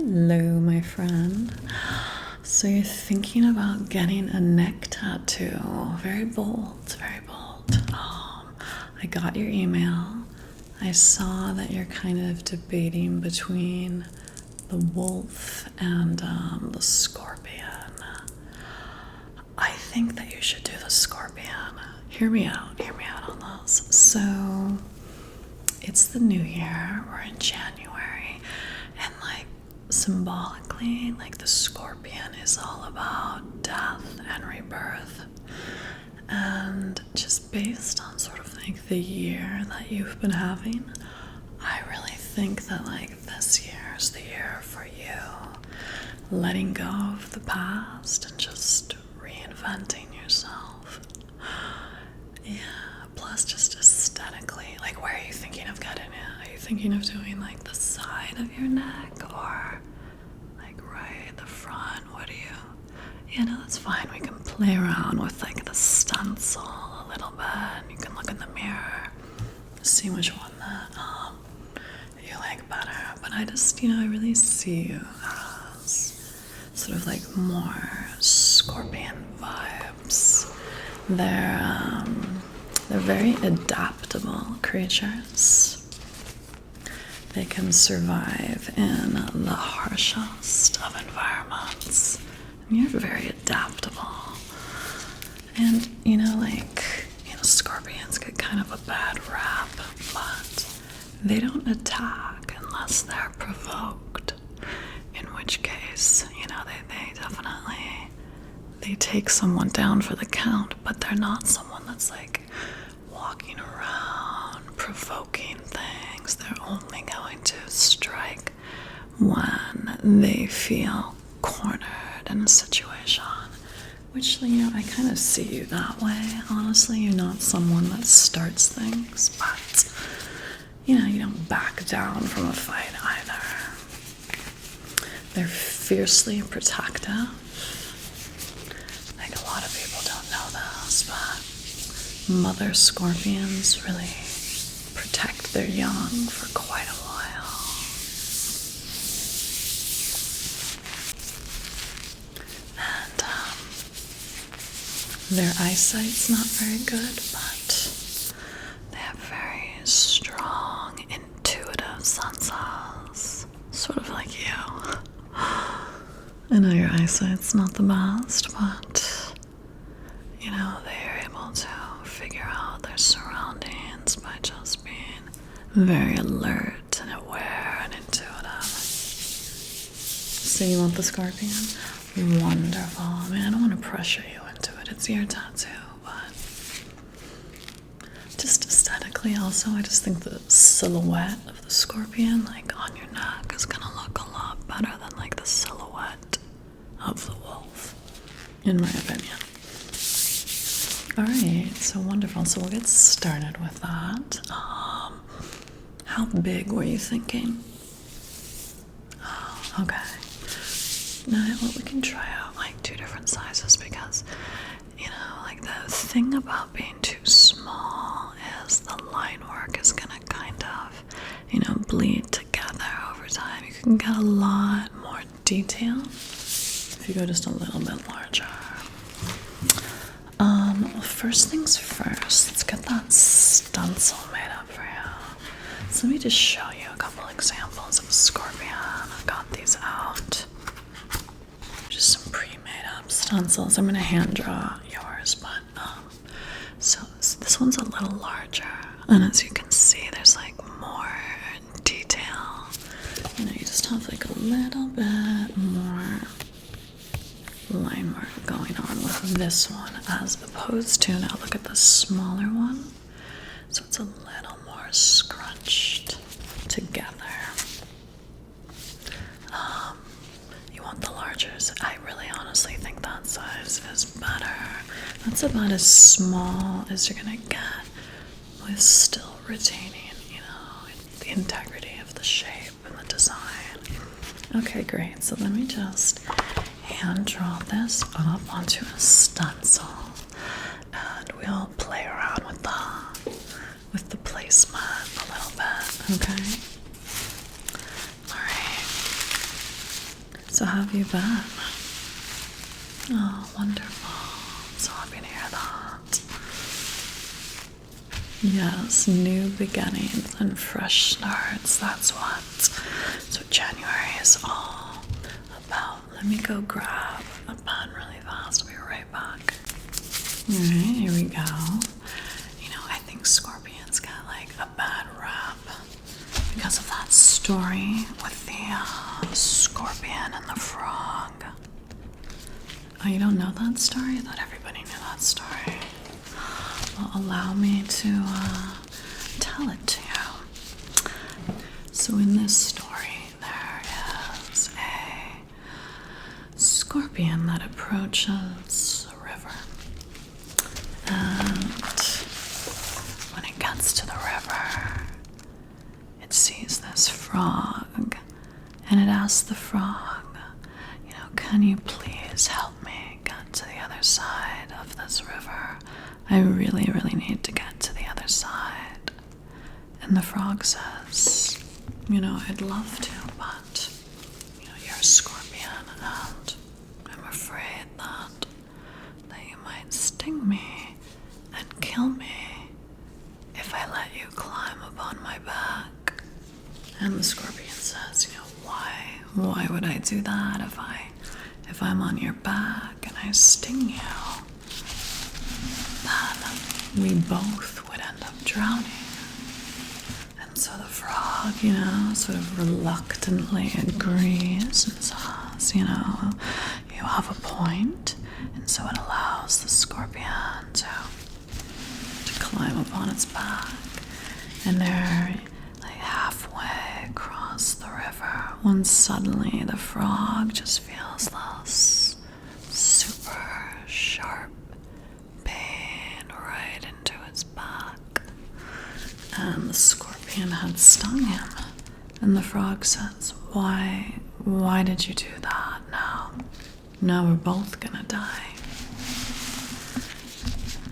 Hello, my friend. So you're thinking about getting a neck tattoo. Very bold, very bold. I got your email. I saw that you're kind of debating between the wolf and the scorpion. I think that you should do the scorpion. Hear me out on this. So it's the new year, we're in January, and symbolically, the scorpion is all about death and rebirth. And just based on sort of the year that you've been having, I really think that this year is the year for you letting go of the past and just reinventing yourself. Yeah, plus just aesthetically, where are you thinking of getting it? Are you thinking of doing the side of your neck or right at the front? What do you? Yeah, no, that's fine. We can play around with the stencil a little bit, and you can look in the mirror, see which one that you like better. But I just, I really see you as sort of more scorpion vibes. They're very adaptable creatures. They can survive in the harshest of environments. You're very adaptable. And, scorpions get kind of a bad rap, but they don't attack unless they're provoked. In which case, they definitely, they take someone down for the count, but they're not someone that's walking around provoking things. They're only going to strike when they feel cornered in a situation, which, I kind of see you that way. Honestly, you're not someone that starts things, but, you don't back down from a fight either. They're fiercely protective. A lot of people don't know this, but mother scorpions really protect their young for quite a while. And their eyesight's not very good, but they have very strong, intuitive senses, sort of like you. I know your eyesight's not the best, but they're able to figure out their surroundings by just being very alert and aware and intuitive. So you want the scorpion? Wonderful. I mean, I don't want to pressure you into it. It's your tattoo, but just aesthetically also, I just think the silhouette of the scorpion, on your neck, is gonna look a lot better than the silhouette of the wolf, in my opinion. Alright, so wonderful. So we'll get started with that. How big were you thinking? Oh, okay. Now, we can try out two different sizes because, the thing about being too small is the line work is gonna kind of, bleed together over time. You can get a lot more detail if you go just a little bit larger. Well, first things first, let's get that stencil made up for you. So let me just show you a couple examples of a scorpion. I've got these out. Just some pre-made up stencils. I'm going to hand draw yours, but so this one's a little larger, and as you can see, there's more detail. You just have a little bit more line work going on with this one as opposed to, now look at the smaller one. So it's a little more scrunched together. You want the largers. I really honestly think that size is better. That's about as small as you're gonna get with still retaining, the integrity of the shape and the design. Okay, great. So let me just hand draw this up onto a stencil, and we'll play around with the placement a little bit. Okay. All right. So how have you been? Oh, wonderful. I'm so happy to hear that. Yes, new beginnings and fresh starts. That's what January is all about. Let me go grab a pen really fast. I'll be right back. Alright, here we go. You know, I think scorpions get like a bad rap because of that story with the scorpion and the frog. Oh, you don't know that story? I thought everybody knew that story. Well, allow me to tell it to you. So in this story, there is a scorpion that approaches a river. And when it gets to the river, it sees this frog. And it asks the frog, you know, can you please help me get to the other side of this river? I really, really need to get to the other side. And the frog says, you know, I'd love to, but, you know, you're a scorpion, and I'm afraid that you might sting me and kill me if I let you climb upon my back. And the scorpion says, you know, why would I do that if I'm on your back and I sting you? Then we both would end up drowning. And so the frog, you know, sort of reluctantly agrees and says, you know, you have a point. And so it allows the scorpion to climb upon its back. And they're like halfway across the river when suddenly the frog just feels this super sharp pain right into his back. And the scorpion had stung him. And the frog says, why did you do that now? Now we're both gonna die.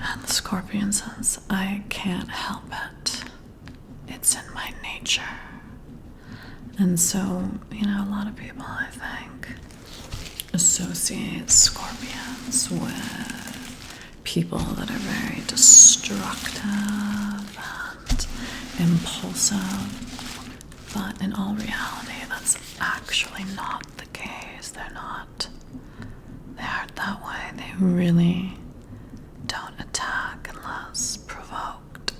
And the scorpion says, I can't help it. It's in my nature. And so, you know, a lot of people, I think, associate scorpions with people that are very destructive and impulsive. But in all reality, that's actually not the case. They aren't that way. They really don't attack unless provoked.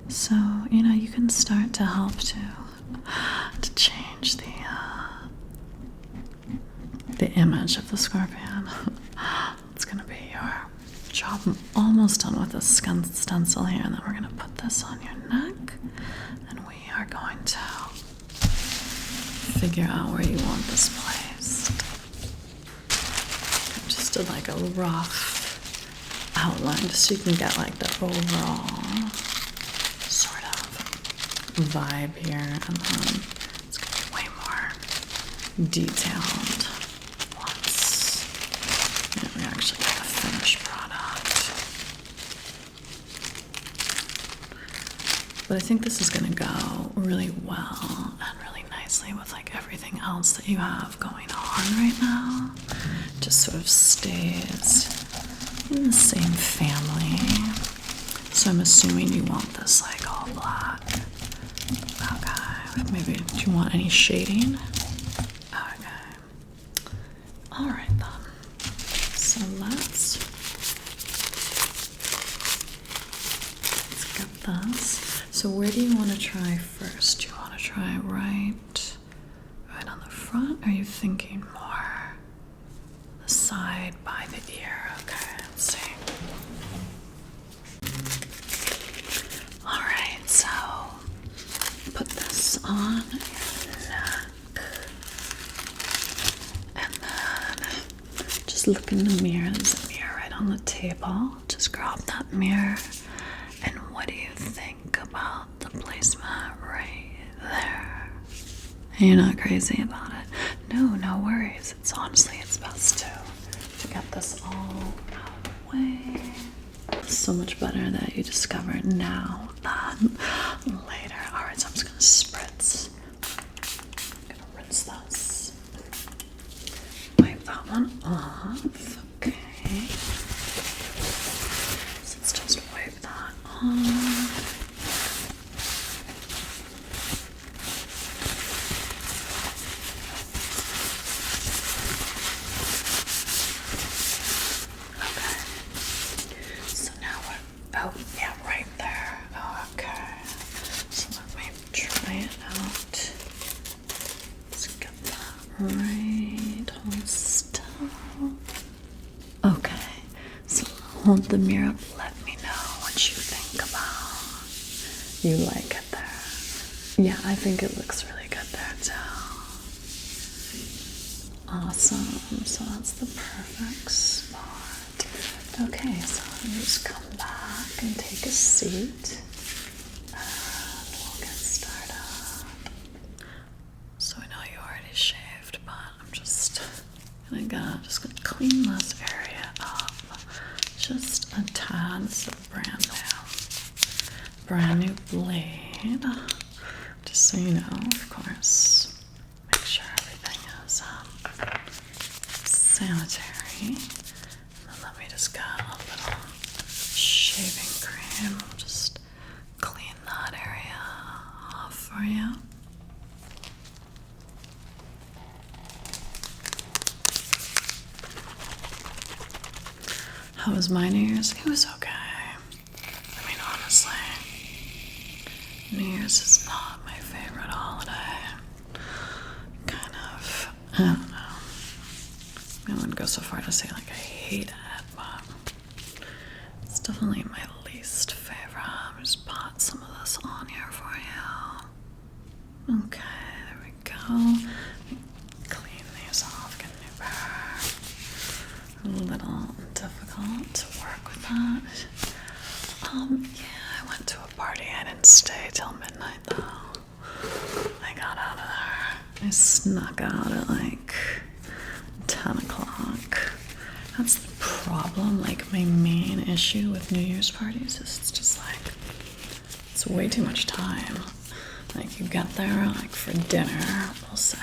So, you know, you can start to help to change the image of the scorpion. It's gonna be your job. I'm almost done with this stencil here, and then we're gonna put this on your neck, and we are going to figure out where you want this placed. I just did like a rough outline just so you can get like the overall sort of vibe here, and then it's gonna be way more detailed once we actually get the finished product. But I think this is gonna go really well and really nicely with like everything else that you have going on right now. Just sort of stays in the same family. So I'm assuming you want this like all black. Okay, maybe, do you want any shading? Okay. Alright then. So let's get this. So where do you want to try first? Do you want to try right on the front? Or are you thinking more the side by the ear? Okay, let's see. Alright, so put this on your neck. And then just look in the mirror. There's a mirror right on the table. Just grab that mirror. And what do you think about the placement right there? You're not crazy about it? No worries. It's honestly, it's best to get this all out of the way. It's so much better that you discover it now than later. Alright, so I'm just gonna spritz. I'm gonna rinse this. Right, hold still. Okay, so hold the mirror up. Let me know what you think about. You like it there? Yeah, I think it looks really good there too. Awesome. So that's the perfect spot. Okay, so let me just come back and take a seat. And we'll get started. So I know you already shaved, but I'm just gonna clean this area up. Just a tad. This is brand new blade. Just so you know, of course, make sure everything is sanitary. And then let me just get a little shaving cream. Just clean that area off for you. How was my New Year's? It was okay. I mean, honestly, New Year's is not my favorite holiday. Kind of, I don't know. I wouldn't go so far to say like I hate it, but it's definitely my least favorite. I just put some of this on here for you. Okay, there we go. Clean these off, get a new pair. A little difficult to work with that. Yeah, I went to a party. I didn't stay till midnight though. I got out of there. I snuck out at like 10 o'clock. That's the problem. Like, my main issue with New Year's parties is it's just like, it's way too much time. Like, you get there, like, for dinner, we'll say,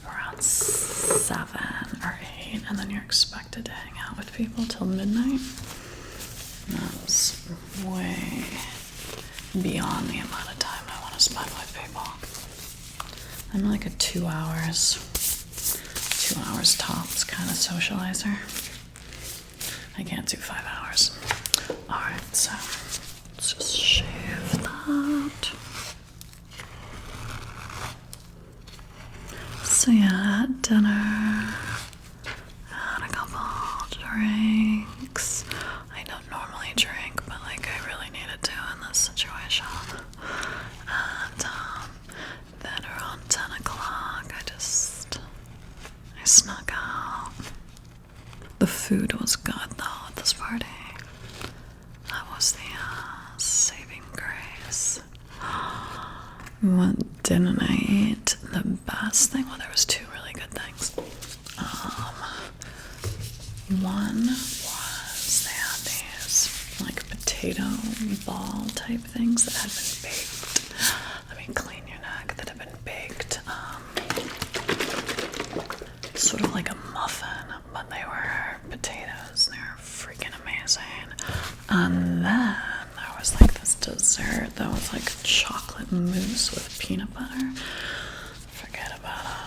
around 7 or 8, and then you're expected to hang out with people till midnight. That's way beyond the amount of time I want to spend with people. I'm like a 2 hours tops kind of socializer. I can't do 5 hours. Alright, so let's just shave that. So yeah, at dinner, had a couple drinks. I don't normally drink, but like I really needed to in this situation. And then around 10 o'clock, I snuck out. The food was good though at this party. That was the saving grace. What didn't I eat? The best thing? Well, there was 2 really good things. One was they had these like potato ball type things that had been baked. Let me clean your neck. That had been baked. Sort of like a muffin, but they were potatoes. They were freaking amazing. And then there was like this dessert that was like chocolate mousse with peanut butter. Forget about it.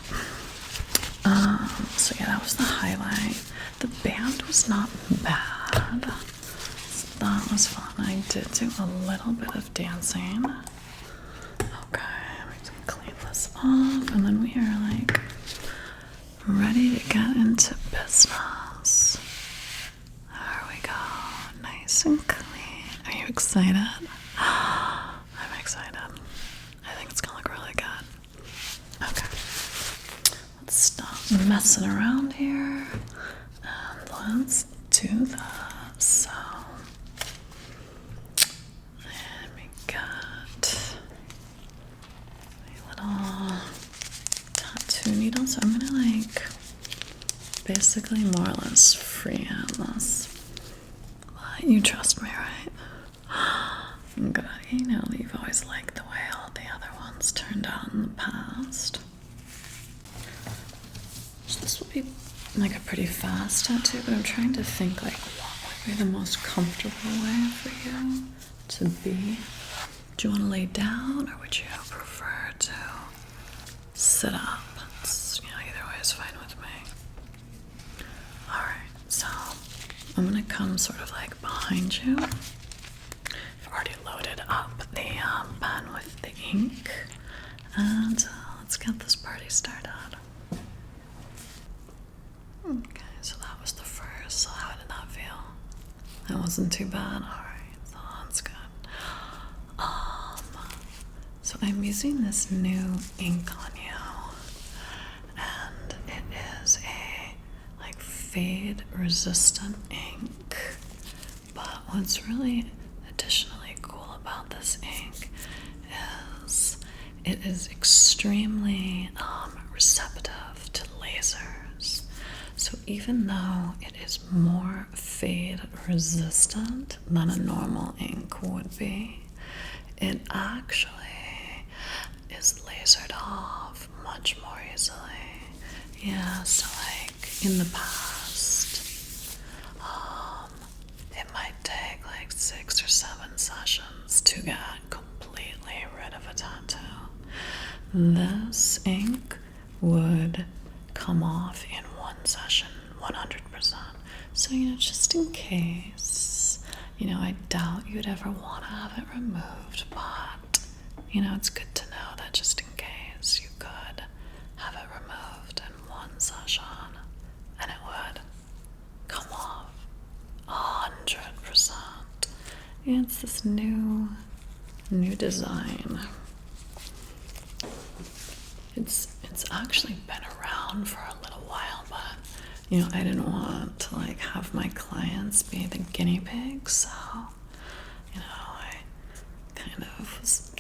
So yeah, that was the highlight. The band was not bad. So that was fun. I did do a little bit of dancing. Okay, let me just clean this off, and then we are like ready to get into business. There we go. Nice and clean. Are you excited? I'm excited. I think it's gonna look really good. Okay. Let's stop messing around here. And let's do that. So, let me get a little tattoo needle. So I'm gonna like basically more or less freehand this. But you trust me, right? Good. You know, you've always liked the way all the other ones turned out in the past. So this will be like a pretty fast tattoo, but I'm trying to think like what would be the most comfortable way for you to be. Do you want to lay down, or would you prefer to sit up? It's, you know, either way is fine with me. Alright, so I'm gonna come sort of like behind you. I've already loaded up the pen with the ink, and let's get this party started. Okay, so that was the first. So how did that feel? That wasn't too bad. Alright, so that's good. So I'm using this new ink on you, and it is a like fade resistant ink. But what's really additionally cool about this ink is it is extremely receptive to lasers. So even though it is more fade resistant than a normal ink would be, it actually is lasered off much more easily. Yeah, so like in the past, it might take like 6 or 7 sessions to get completely rid of a tattoo. This ink would come off in one session, 100%. So, just in case, I doubt you'd ever want to have it removed, but, it's good to know that just in case you could have it removed in one session and it would come off 100%. It's this new design. It's actually been around for a little while, but I didn't want to like have my clients be the guinea pigs, so I kind of was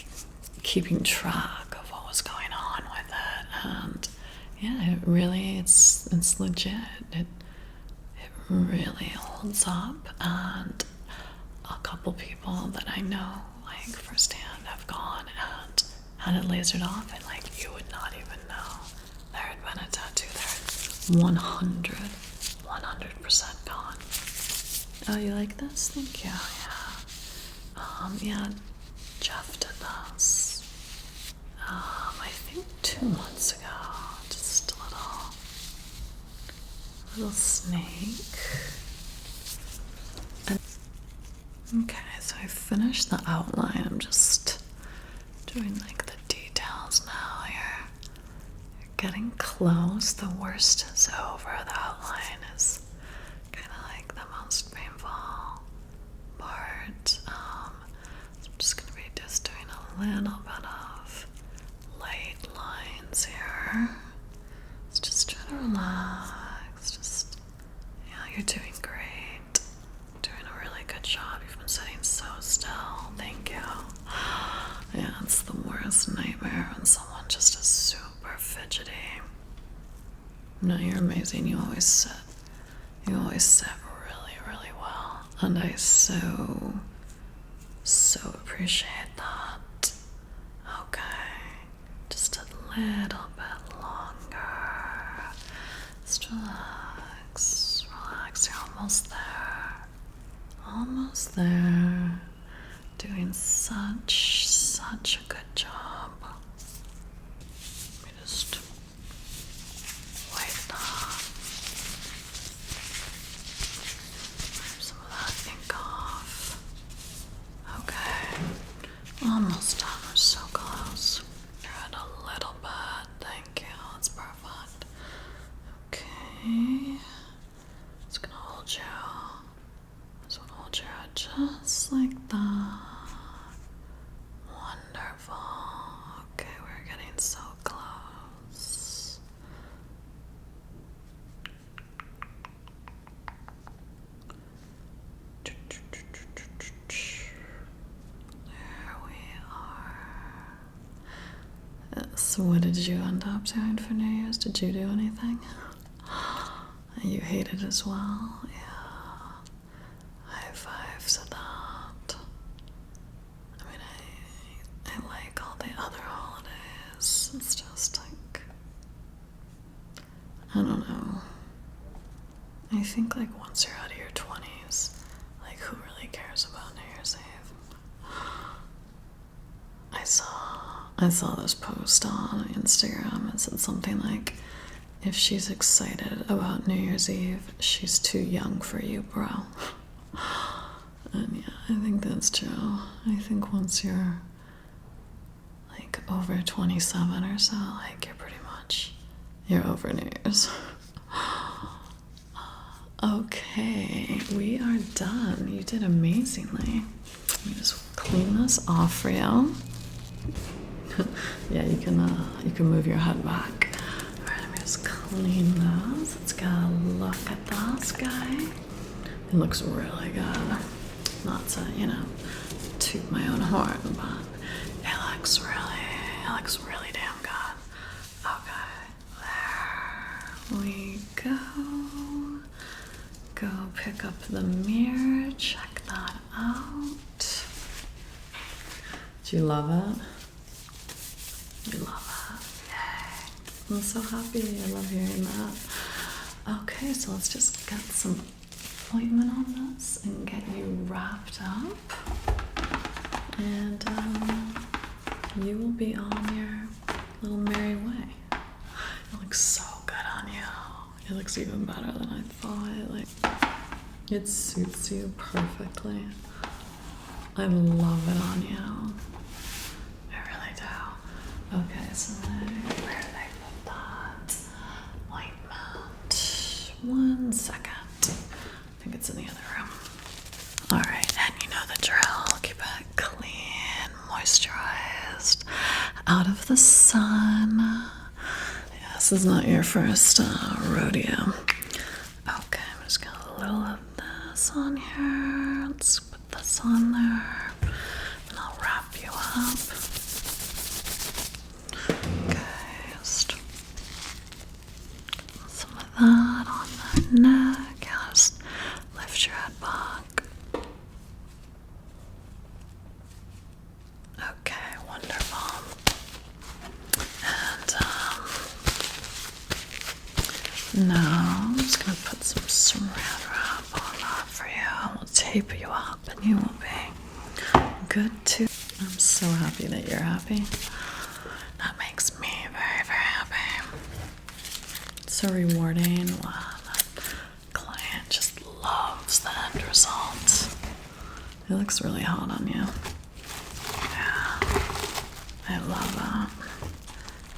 keeping track of what was going on with it, and yeah, it's legit. It really holds up, and a couple people that I know like firsthand have gone and had it lasered off, and like you would not even know there had been a tattoo there. 100% gone. Oh, you like this? Thank you. Yeah, Jeff did this. I think 2 months ago. Just a little snake. Okay, so I finished the outline. I'm just doing like the details now. You're getting close. The worst is over. The outline is kind of like the most painful part. So I'm just going to be just doing a little bit of light lines here. Let's just try to relax. You're doing great. Doing a really good job. You've been sitting so still. Thank you. Yeah, it's the worst nightmare when someone just is super fidgety. No, you're amazing. You always sit really, really well. And I so appreciate that. Okay. Just a little bit longer. Just relax. You're almost there. Almost there. Doing such a good job. Let me just wipe some of that ink off. Okay. Almost done. We're so close. You're at a little bit. Thank you. That's perfect. Okay. Just gonna hold you. Just wanna hold your head just like that. Wonderful. Okay, we're getting so close. There we are. So what did you end up doing for New Year's? Did you do anything? You hate it as well? Yeah. High five to that. I mean, I like all the other holidays. It's just like, I don't know. I think like once you're out of your 20s, like who really cares about New Year's Eve? I saw this post on Instagram. It said something like, if she's excited about New Year's Eve, she's too young for you, bro. And yeah, I think that's true. I think once you're like over 27 or so, like you're over New Year's. Okay, we are done. You did amazingly. Let me just clean this off for you. Yeah, you can move your head back. All right, let me just clean those. Let's get a look at this guy. It looks really good. Not to, toot my own horn, but it looks really damn good. Okay, there we go. Go pick up the mirror, check that out. Do you love it? You love it. Yay. I'm so happy. I love hearing that. Okay, so let's just get some ointment on this and get you wrapped up. And you will be on your little merry way. It looks so good on you. It looks even better than I thought. It suits you perfectly. I love it on you. I really do. Okay, so then where did I put that ointment? 1 second. I think it's in the other room. Alright, and you know the drill. Keep it clean, moisturized, out of the sun. Yeah, this is not your first rodeo. Okay, I'm just gonna a little of this on here. Let's put this on there. And I'll wrap you up. Okay, just some of that on the neck. Yeah, just lift your head back. Okay, wonderful. And now I'm just gonna put some saran wrap on that for you. We'll tape you up and you will be good too. I'm so happy that you're happy. That makes me very, very happy. It's so rewarding when a client just loves the end result. It looks really hot on you. Yeah, I love that.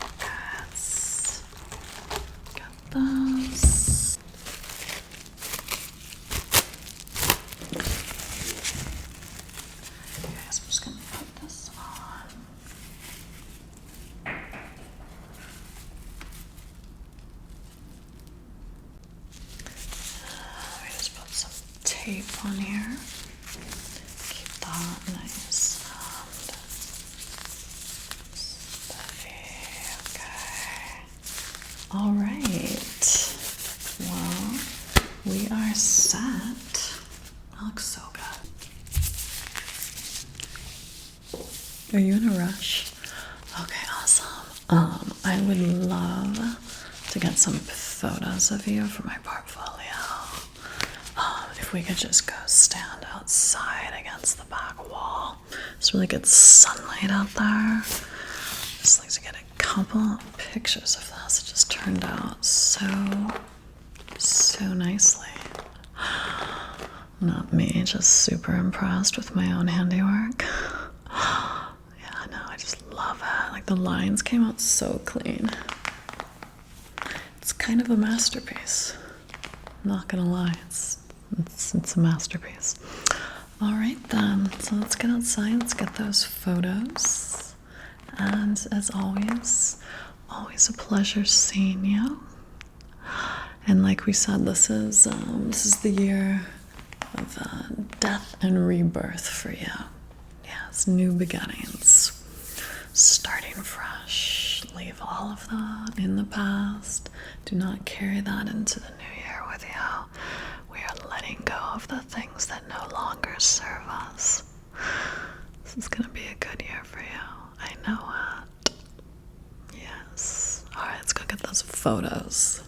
Okay, let's get this. Okay, so I'm just gonna put this on. Let me just put some tape on here. Keep that nice and steady. Okay. All right. Well, we are set. That looks so good. Are you in a rush? Okay, awesome. I would love to get some photos of you for my portfolio. If we could just go stand outside against the back wall. It's really good sunlight out there. Just like to get a couple pictures of this. It just turned out so nicely. Not me, just super impressed with my own handiwork. Yeah, I know, I just love it. Like the lines came out so clean. It's kind of a masterpiece. I'm not gonna lie, it's a masterpiece. All right then, so let's get outside, let's get those photos. And as always a pleasure seeing you. And like we said, this is the year of death and rebirth for you. Yes, new beginnings, starting fresh. Leave all of that in the past. Do not carry that into the new year with you. We are letting go of the things that no longer serve us. This is gonna be a good year for you. I know it. Yes. All right, let's go get those photos.